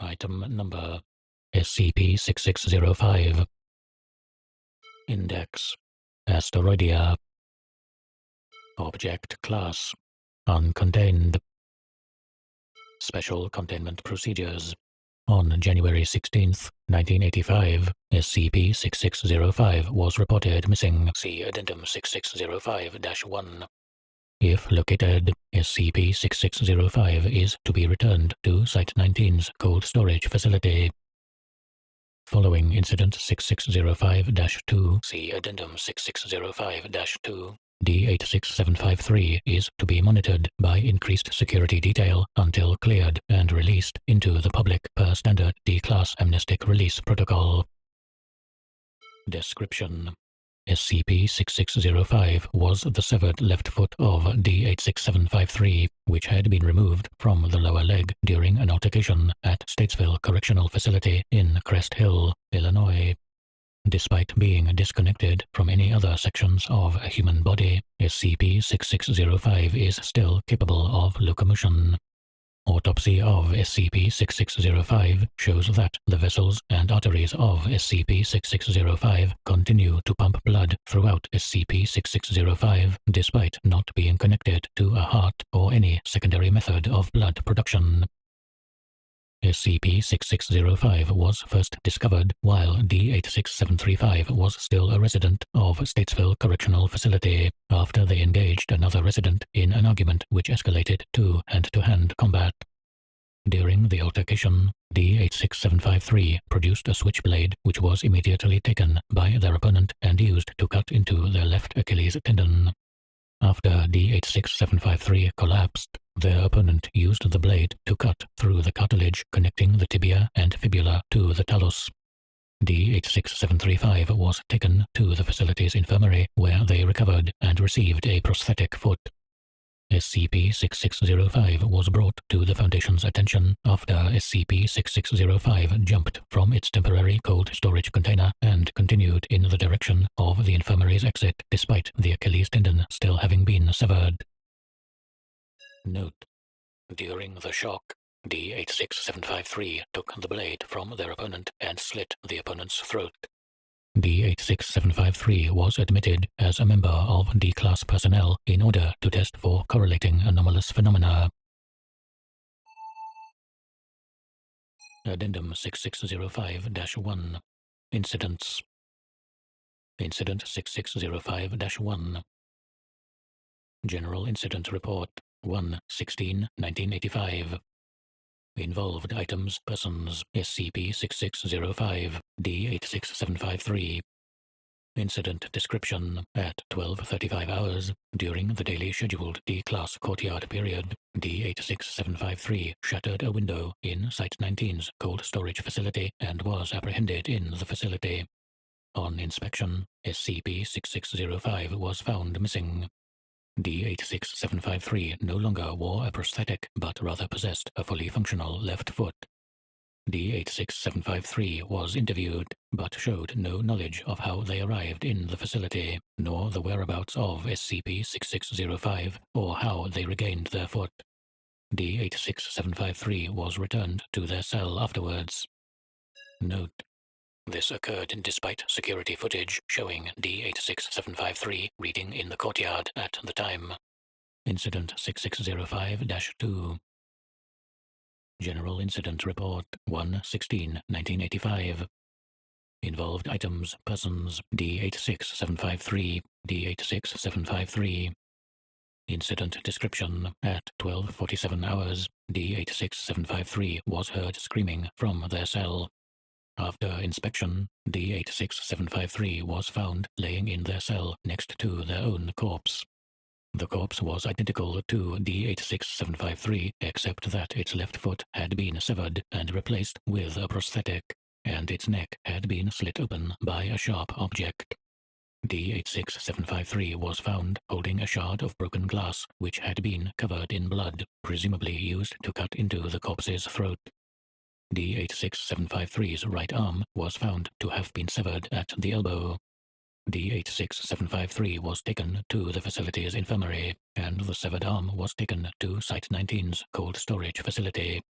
Item number SCP-6605. Index Asteroidea. Object Class Uncontained. Special Containment Procedures. On January 16, 1985, SCP-6605 was reported missing. See Addendum 6605-1. If located, SCP-6605 is to be returned to Site-19's cold storage facility. Following Incident 6605-2, see Addendum 6605-2, D86753 is to be monitored by increased security detail until cleared and released into the public per standard D-Class Amnestic Release Protocol. Description: SCP-6605 was the severed left foot of D86753, which had been removed from the lower leg during an altercation at Statesville Correctional Facility in Crest Hill, Illinois. Despite being disconnected from any other sections of a human body, SCP-6605 is still capable of locomotion. Autopsy of SCP-6605 shows that the vessels and arteries of SCP-6605 continue to pump blood throughout SCP-6605 despite not being connected to a heart or any secondary method of blood production. SCP-6605 was first discovered while D86735 was still a resident of Statesville Correctional Facility, after they engaged another resident in an argument which escalated to hand-to-hand combat. During the altercation, D86753 produced a switchblade which was immediately taken by their opponent and used to cut into their left Achilles tendon. After D86753 collapsed, their opponent used the blade to cut through the cartilage connecting the tibia and fibula to the talus. D86735 was taken to the facility's infirmary where they recovered and received a prosthetic foot. SCP-6605 was brought to the Foundation's attention after SCP-6605 jumped from its temporary cold storage container and continued in the direction of the infirmary's exit despite the Achilles tendon still having been severed. Note: during the shock, D86753 took the blade from their opponent and slit the opponent's throat. D86753 was admitted as a member of D-Class personnel in order to test for correlating anomalous phenomena. Addendum 6605-1. Incidents. Incident 6605-1. General Incident Report 1/16/1985. Involved items, persons, SCP-6605, D86753. Incident description: at 12:35 hours, during the daily scheduled D-Class courtyard period, D86753 shattered a window in Site-19's cold storage facility and was apprehended in the facility. On inspection, SCP-6605 was found missing. D86753 no longer wore a prosthetic, but rather possessed a fully functional left foot. D86753 was interviewed, but showed no knowledge of how they arrived in the facility, nor the whereabouts of SCP-6605, or how they regained their foot. D86753 was returned to their cell afterwards. Note: this occurred despite security footage showing D86753 reading in the courtyard at the time. Incident 6605-2. General Incident Report 1/16/1985. Involved items, persons, D86753, D86753. Incident description: at 12:47 hours, D86753 was heard screaming from their cell. After inspection, D86753 was found laying in their cell next to their own corpse. The corpse was identical to D86753, except that its left foot had been severed and replaced with a prosthetic, and its neck had been slit open by a sharp object. D86753 was found holding a shard of broken glass which had been covered in blood, presumably used to cut into the corpse's throat. D86753's right arm was found to have been severed at the elbow. D86753 was taken to the facility's infirmary, and the severed arm was taken to Site-19's cold storage facility.